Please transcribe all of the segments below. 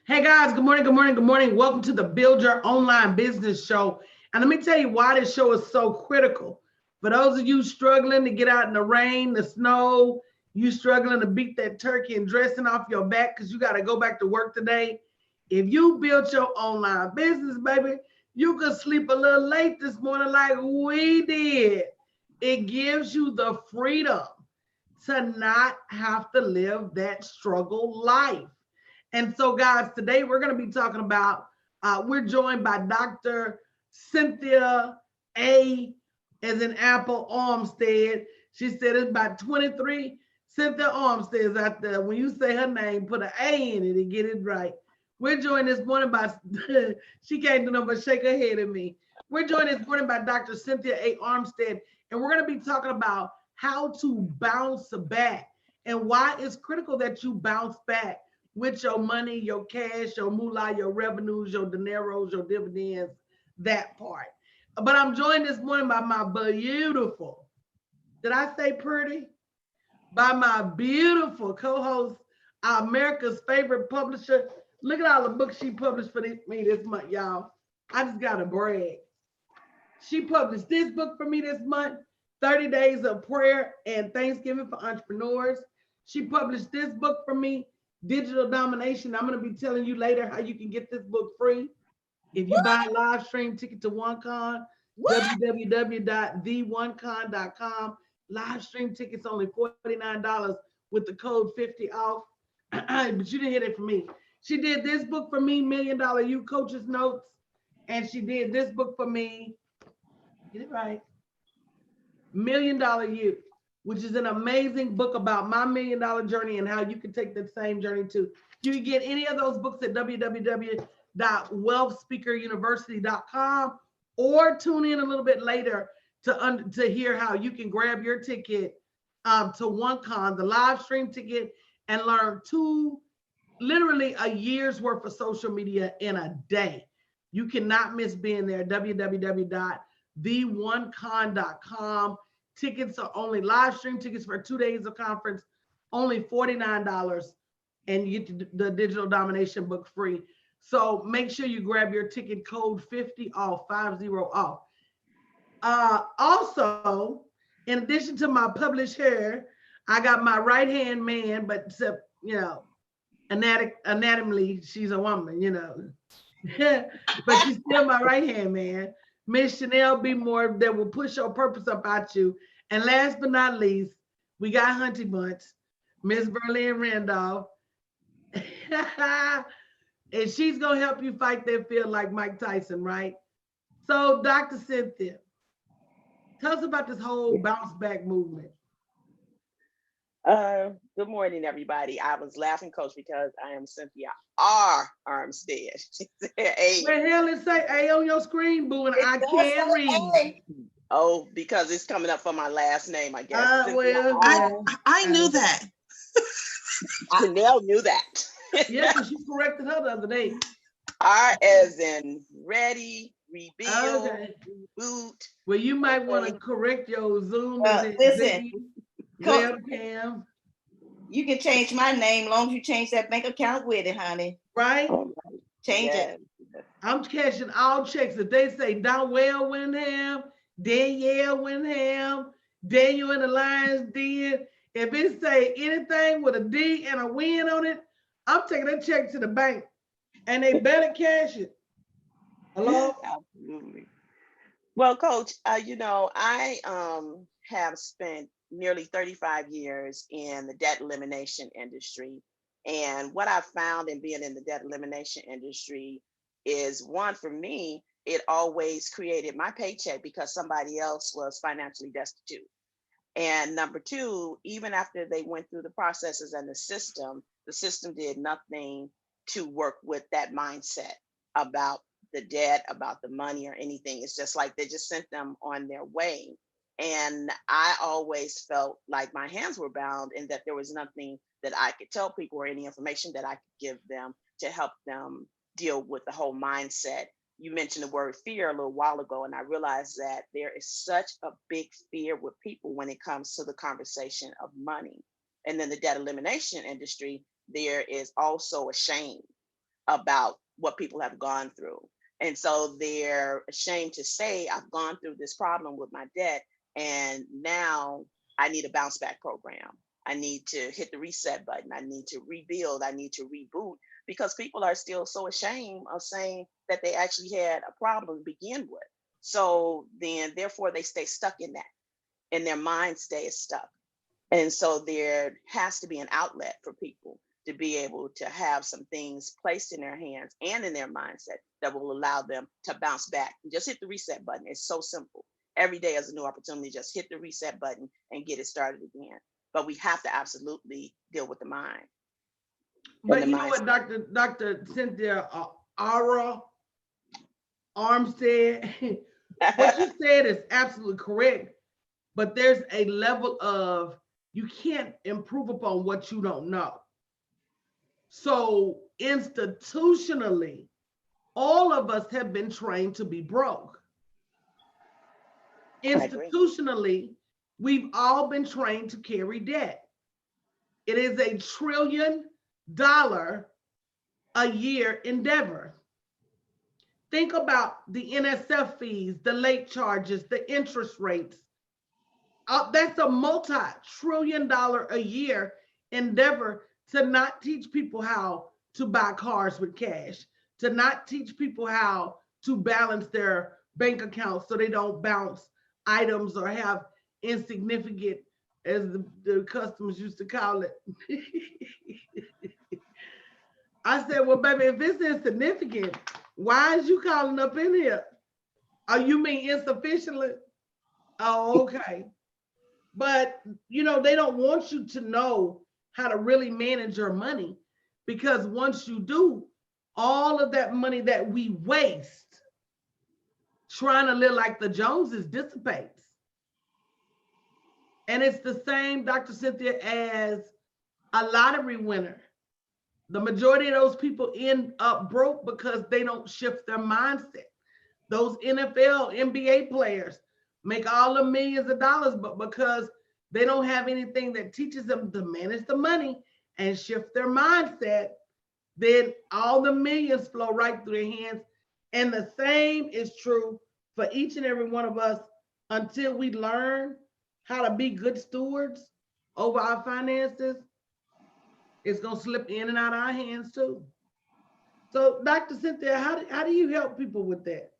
Hey guys, good morning, good morning, good morning. Welcome to the Build Your Online Business Show. And let me tell you why this show is so critical. For those of you struggling to get out in the rain, the snow, you struggling to beat that turkey and dressing off your back because you got to go back to work today. If you built your online business, baby, you could sleep a little late this morning like we did. It gives you the freedom to not have to live that struggle life. And so, guys, today we're going to be talking about, we're joined by Dr. Cynthia A. as in Apple Armstead. She said it's about 23 Cynthia Armsteads out there. When you say her name, put an A in it and get it right. We're joined this morning by, she can't do nothing but shake her head at me. We're joined this morning by Dr. Cynthia A. Armstead, and we're going to be talking about how to bounce back and why it's critical that you bounce back with your money, your cash, your moolah, your revenues, your dineros, your dividends, that part. But I'm joined this morning by my beautiful, did I say pretty? By my beautiful co-host, America's favorite publisher. Look at all the books she published for me this month, y'all. I just got to brag. She published this book for me this month, 30 Days of Prayer and Thanksgiving for Entrepreneurs. She published this book for me, Digital Domination. I'm going to be telling you later how you can get this book free. If you buy a live stream ticket to OneCon, www.theonecon.com. Live stream tickets only $49 with the code 50 off. But you didn't hear that from me. She did this book for me, Million Dollar You Coaches Notes. And she did this book for me, get it right, Million Dollar You, which is an amazing book about my $1 million journey and how you can take that same journey too. You can get any of those books at www.wealthspeakeruniversity.com or tune in a little bit later to hear how you can grab your ticket to OneCon, the live stream ticket, and learn literally a year's worth of social media in a day. You cannot miss being there. www.theonecon.com. Tickets are only live stream tickets for 2 days of conference, only $49, and you get the Digital Domination book free. So make sure you grab your ticket, code 50 off, 50 off. Also, in addition to my published hair, I got my right hand man, but except, anatomically, she's a woman. But she's still my right hand man, Miss Chanel B. Moore, that will push your purpose up out you. And last but not least, we got Hunty Bunch, Miss Berlin Randolph. And she's gonna help you fight that field like Mike Tyson, right? So, Dr. Cynthia, tell us about this whole bounce back movement. Good morning, everybody. I was laughing, Coach, because I am Cynthia R. Armstead. She said A. Where the hell it say A on your screen, boo, and I can't read. A. Oh, because it's coming up for my last name, I guess. I knew that. Chanel knew that. Yes, she corrected her the other day. R as in ready, rebuild, Okay. reboot. Well, you might want to correct your Zoom Listen, webcam. you can change my name long as you change that bank account with it, honey. Right? Change it. I'm cashing all checks. If they say Donwell Winham, Danielle Winham, Daniel in the Lions Den, if it say anything with a D and a win on it, I'm taking that check to the bank. And they better cash it. Hello? Absolutely. Well, Coach, I have spent nearly 35 years in the debt elimination industry. And what I've found in being in the debt elimination industry is, one, for me, it always created my paycheck because somebody else was financially destitute. And number two, even after they went through the processes and the system did nothing to work with that mindset about the debt, about the money or anything. It's just like they just sent them on their way. And I always felt like my hands were bound and that there was nothing that I could tell people or any information that I could give them to help them deal with the whole mindset. You mentioned the word fear a little while ago, and I realized that there is such a big fear with people when it comes to the conversation of money. And then the debt elimination industry, there is also a shame about what people have gone through. And so they're ashamed to say, I've gone through this problem with my debt, and now I need a bounce back program. I need to hit the reset button. I need to rebuild. I need to reboot, because people are still so ashamed of saying that they actually had a problem to begin with. So then, therefore, they stay stuck in that, and their mind stays stuck. And so there has to be an outlet for people to be able to have some things placed in their hands and in their mindset that will allow them to bounce back. Just hit the reset button. It's so simple. Every day is a new opportunity. Just hit the reset button and get it started again. But we have to absolutely deal with the mind. But you know what, Dr. Cynthia Armstead, what you said is absolutely correct. But there's a level of, you can't improve upon what you don't know. So institutionally, all of us have been trained to be broke. Institutionally, we've all been trained to carry debt. It is $1 trillion a year endeavor. Think about the NSF fees, the late charges, the interest rates. That's a multi-trillion-dollar a year endeavor to not teach people how to buy cars with cash, to not teach people how to balance their bank accounts so they don't bounce items or have insignificant, as the customers used to call it. I said, well, baby, if it's insignificant, why is you calling up in here? Oh, you mean insufficiently? Oh, okay. But, you know, they don't want you to know how to really manage your money, because once you do, all of that money that we waste trying to live like the Joneses dissipates. And it's the same, Dr. Cynthia, as a lottery winner. The majority of those people end up broke because they don't shift their mindset. Those NFL, NBA players make all the millions of dollars, but because they don't have anything that teaches them to manage the money and shift their mindset, then all the millions flow right through their hands. And the same is true for each and every one of us until we learn how to be good stewards over our finances. It's going to slip in and out of our hands too. So, Dr. Cynthia, how do you help people with that?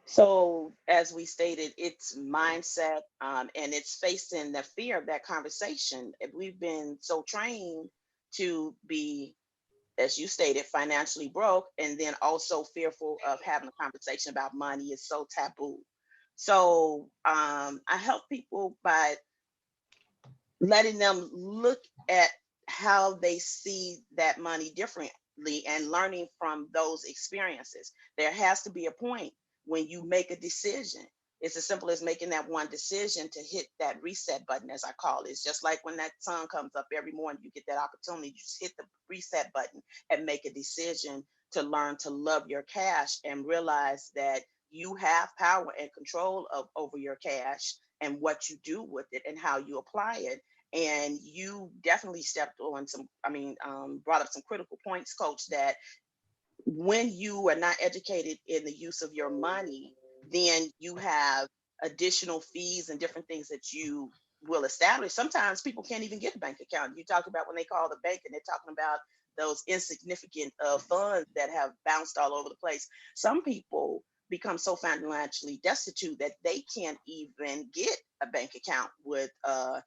So, as we stated, it's mindset, and it's facing the fear of that conversation. If we've been so trained to be, as you stated, financially broke, and then also fearful of having a conversation about money is so taboo. So I help people by letting them look at how they see that money differently and learning from those experiences. There has to be a point when you make a decision. It's as simple as making that one decision to hit that reset button, as I call it. It's just like when that sun comes up every morning, you get that opportunity, you just hit the reset button and make a decision to learn to love your cash and realize that you have power and control over your cash and what you do with it and how you apply it. And you definitely stepped on brought up some critical points, Coach, that when you are not educated in the use of your money, then you have additional fees and different things that you will establish. Sometimes people can't even get a bank account. You talk about when they call the bank and they're talking about those insignificant funds that have bounced all over the place. Some people become so financially destitute that they can't even get a bank account with a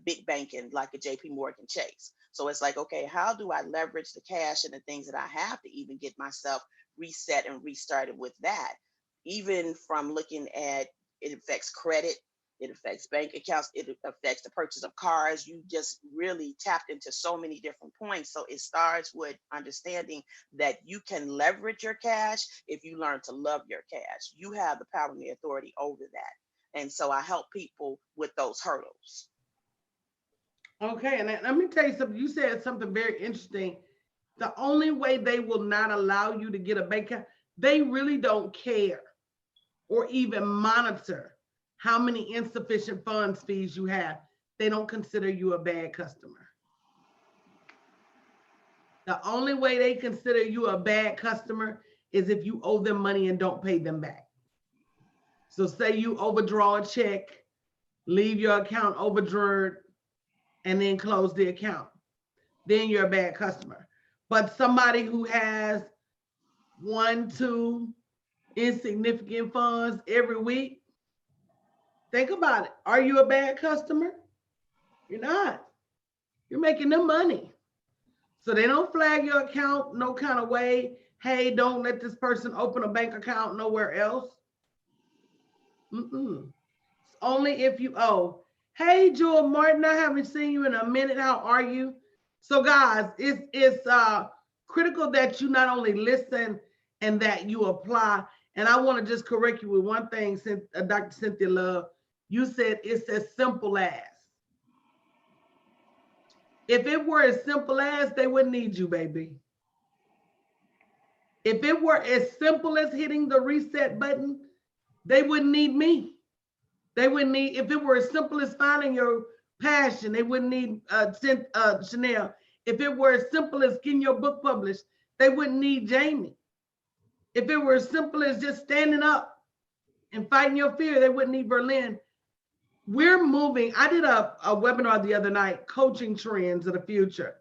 big banking like a JP Morgan Chase. So it's like, okay, how do I leverage the cash and the things that I have to even get myself reset and restarted with that? Even from looking at, it affects credit, it affects bank accounts, it affects the purchase of cars. You just really tapped into so many different points. So it starts with understanding that you can leverage your cash if you learn to love your cash. You have the power and the authority over that. And so I help people with those hurdles. Okay, and let me tell you something. You said something very interesting. The only way they will not allow you to get a bank account, they really don't care or even monitor how many insufficient funds fees you have. They don't consider you a bad customer. The only way they consider you a bad customer is if you owe them money and don't pay them back. So say you overdraw a check, leave your account overdrawn, and then close the account. Then you're a bad customer. But somebody who has 1, 2 insignificant funds every week, think about it. Are you a bad customer? You're not. You're making them money. So they don't flag your account no kind of way. Hey, don't let this person open a bank account nowhere else. Mm-mm. It's only if you owe. Hey, Jewel Martin, I haven't seen you in a minute. How are you? So, guys, it's critical that you not only listen and that you apply. And I want to just correct you with one thing, Dr. Cynthia Love. You said it's as simple as. If it were as simple as, they wouldn't need you, baby. If it were as simple as hitting the reset button, they wouldn't need me. They wouldn't need, if it were as simple as finding your passion, they wouldn't need Chanel. If it were as simple as getting your book published, they wouldn't need Jamie. If it were as simple as just standing up and fighting your fear, they wouldn't need Berlin. We're moving. I did a webinar the other night, Coaching Trends of the Future.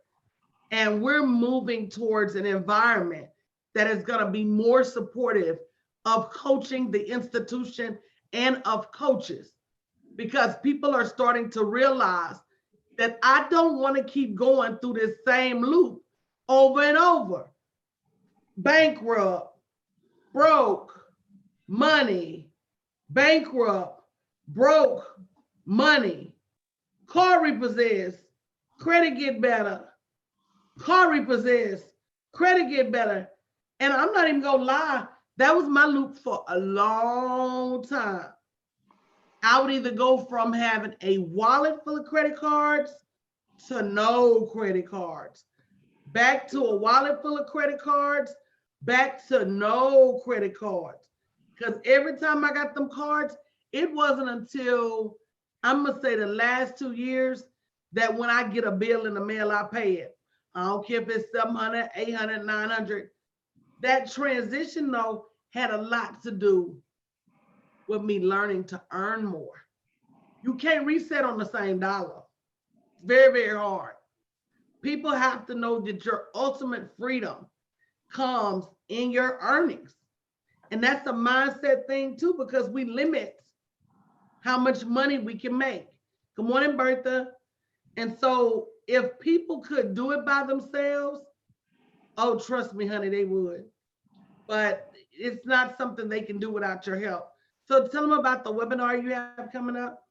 And we're moving towards an environment that is going to be more supportive of coaching, the institution, and of coaches, because people are starting to realize that I don't want to keep going through this same loop over and over. Bankrupt, broke, money, bankrupt, broke, money, car repossessed, credit get better, car repossessed, credit get better. And I'm not even gonna lie, that was my loop for a long time. I would either go from having a wallet full of credit cards to no credit cards, back to a wallet full of credit cards, back to no credit cards. Because every time I got them cards, it wasn't until, I'm gonna say, the last 2 years that when I get a bill in the mail, I pay it. I don't care if it's 700, 800, 900. That transition, though, had a lot to do with me learning to earn more. You can't reset on the same dollar. It's very, very hard. People have to know that your ultimate freedom comes in your earnings. And that's a mindset thing too, because we limit how much money we can make. Good morning, Bertha. And so if people could do it by themselves, oh, trust me, honey, they would. But it's not something they can do without your help. So tell them about the webinar you have coming up.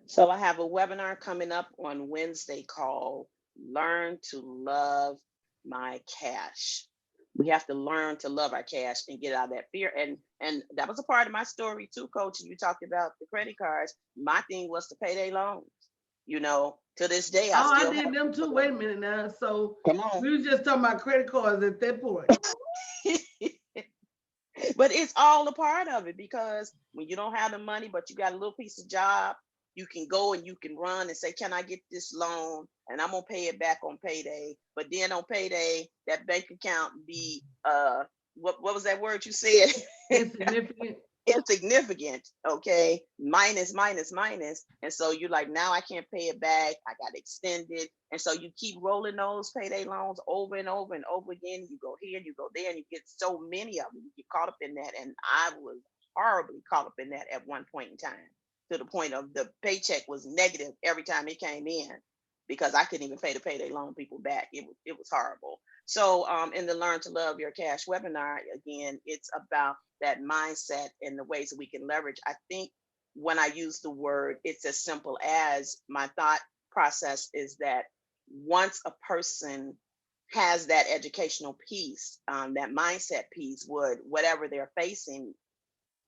So I have a webinar coming up on Wednesday called Learn to Love My Cash. We have to learn to love our cash and get out of that fear. And that was a part of my story too, Coach. You talked about the credit cards. My thing was to pay their loans. You know, to this day, I did them too. Wait a minute now. So come on. We were just talking about credit cards at that point. But it's all a part of it, because when you don't have the money, but you got a little piece of job, you can go and you can run and say, can I get this loan? And I'm gonna pay it back on payday. But then on payday, that bank account be what was that word you said? Insignificant. Insignificant. Okay, minus. And so you're like, now I can't pay it back, I got extended. And so you keep rolling those payday loans over and over and over again. You go here, you go there, and you get so many of them, you get caught up in that. And I was horribly caught up in that at one point in time, to the point of the paycheck was negative every time it came in, because I couldn't even pay the payday loan people back. It was horrible. So in the Learn to Love Your Cash webinar, again, it's about that mindset and the ways that we can leverage. I think when I use the word, it's as simple as, my thought process is that once a person has that educational piece, that mindset piece, whatever they're facing,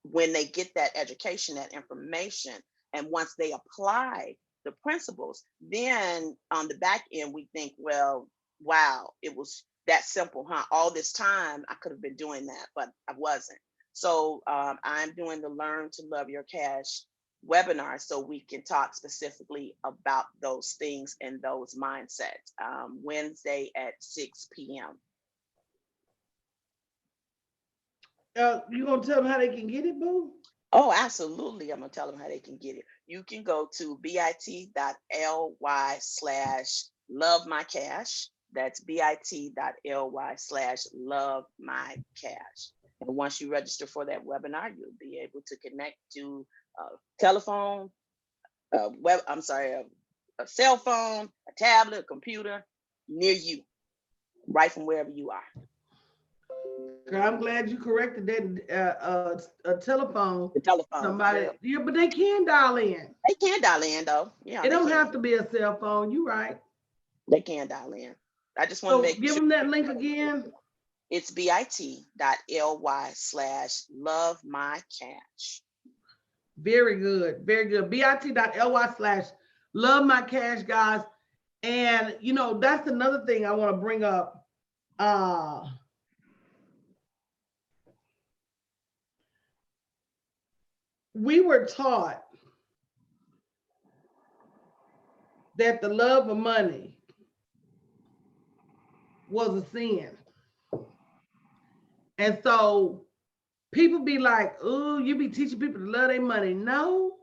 when they get that education, that information, and once they apply the principles, then on the back end, we think, well, wow, it was that simple, huh? All this time, I could have been doing that, but I wasn't. So I'm doing the Learn to Love Your Cash webinar so we can talk specifically about those things and those mindsets. Wednesday at 6 p.m. You gonna tell them how they can get it, boo? Oh, absolutely. I'm gonna tell them how they can get it. You can go to bit.ly/lovemycash. That's bit.ly/lovemycash. And once you register for that webinar, you'll be able to connect to a telephone, a cell phone, a tablet, a computer near you, right from wherever you are. Girl, I'm glad you corrected that. A telephone. The telephone. Somebody, yeah, but they can dial in. They can dial in though. Yeah, It don't have to be a cell phone. You right. They can dial in. I just want to make give them that link again. It's bit.ly/lovemycash. Very good. Very good. bit.ly/lovemycash, guys. And you know, that's another thing I want to bring up. We were taught that the love of money was a sin. And so people be like, oh, you be teaching people to love their money. No,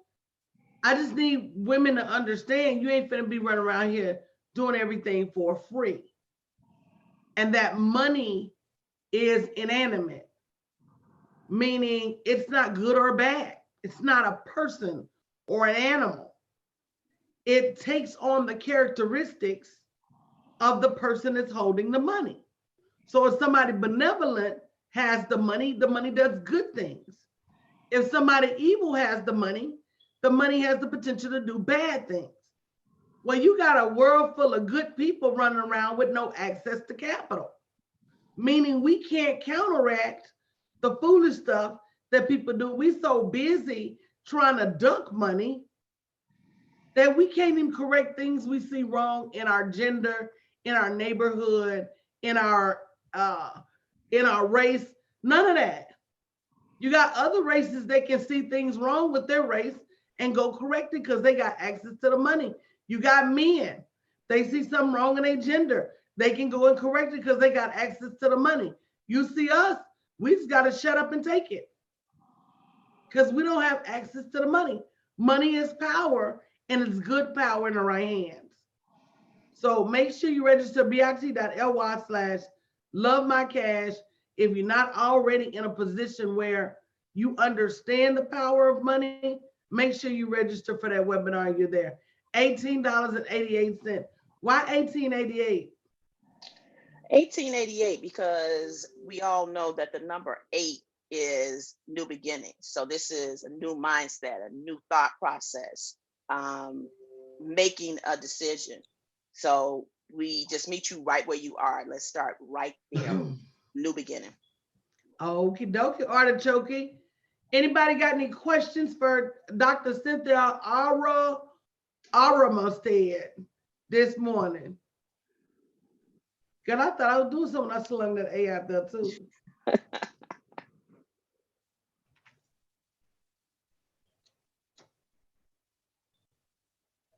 I just need women to understand you ain't finna be running around here doing everything for free. And that money is inanimate, meaning it's not good or bad. It's not a person or an animal. It takes on the characteristics of the person that's holding the money. So if somebody benevolent has the money does good things. If somebody evil has the money has the potential to do bad things. Well, you got a world full of good people running around with no access to capital, meaning we can't counteract the foolish stuff that people do. We so busy trying to duck money that we can't even correct things we see wrong in our gender, in our neighborhood, in our race. None of that. You got other races that can see things wrong with their race and go correct it because they got access to the money. You got men, they see something wrong in their gender, they can go and correct it because they got access to the money. You see us, we just got to shut up and take it because we don't have access to the money. Money is power, and it's good power in the right hands. So make sure you register bit.ly/lovemycash. If you're not already in a position where you understand the power of money, make sure you register for that webinar and you're there. $18.88. Why $18.88? $18.88 because we all know that the number 8 is new beginnings. So this is a new mindset, a new thought process, making a decision. So we just meet you right where you are. Let's start right there. New beginning. Okie dokie, artichoke. Anybody got any questions for Dr. Cynthia Aramosted this morning? God, I thought I was doing something. I slung that A out there too.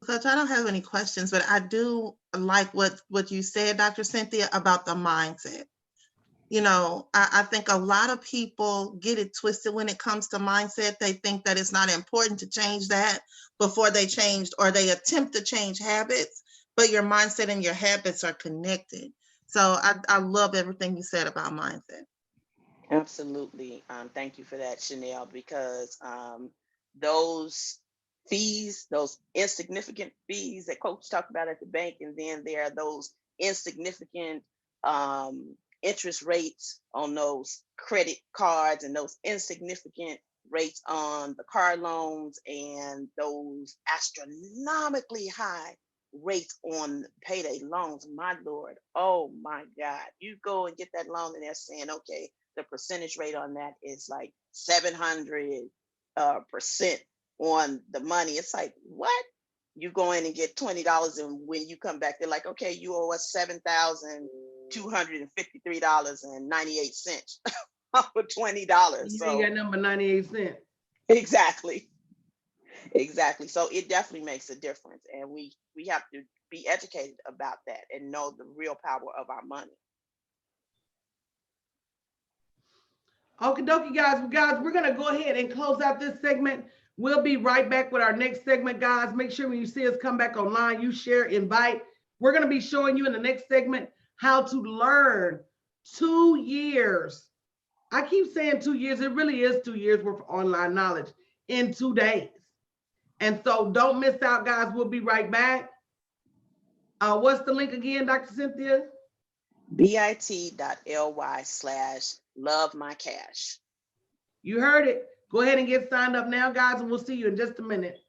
Coach, I don't have any questions, but I do like what you said, Dr. Cynthia, about the mindset. You know, I think a lot of people get it twisted when it comes to mindset. They think that it's not important to change that before they changed, or they attempt to change habits, but your mindset and your habits are connected. So I love everything you said about mindset. Absolutely. Thank you for that, Chanel, because those fees, those insignificant fees that Coach talked about at the bank, and then there are those insignificant interest rates on those credit cards and those insignificant rates on the car loans and those astronomically high rates on payday loans. My Lord, oh my God. You go and get that loan and they're saying, okay, the percentage rate on that is like 700% on the money. It's like, what? You go in and get $20, and when you come back, they're like, okay, you owe us $7,253.98 for $20. You ain't got number 98 cents. Exactly. Exactly. So it definitely makes a difference. And we have to be educated about that and know the real power of our money. Okie dokie, guys, we're gonna go ahead and close out this segment. We'll be right back with our next segment, guys. Make sure when you see us come back online, you share, invite. We're gonna be showing you in the next segment how to learn 2 years. I keep saying 2 years. It really is 2 years worth of online knowledge in 2 days. And so don't miss out, guys. We'll be right back. What's the link again, Dr. Cynthia? bit.ly/lovemycash. You heard it. Go ahead and get signed up now, guys, and we'll see you in just a minute.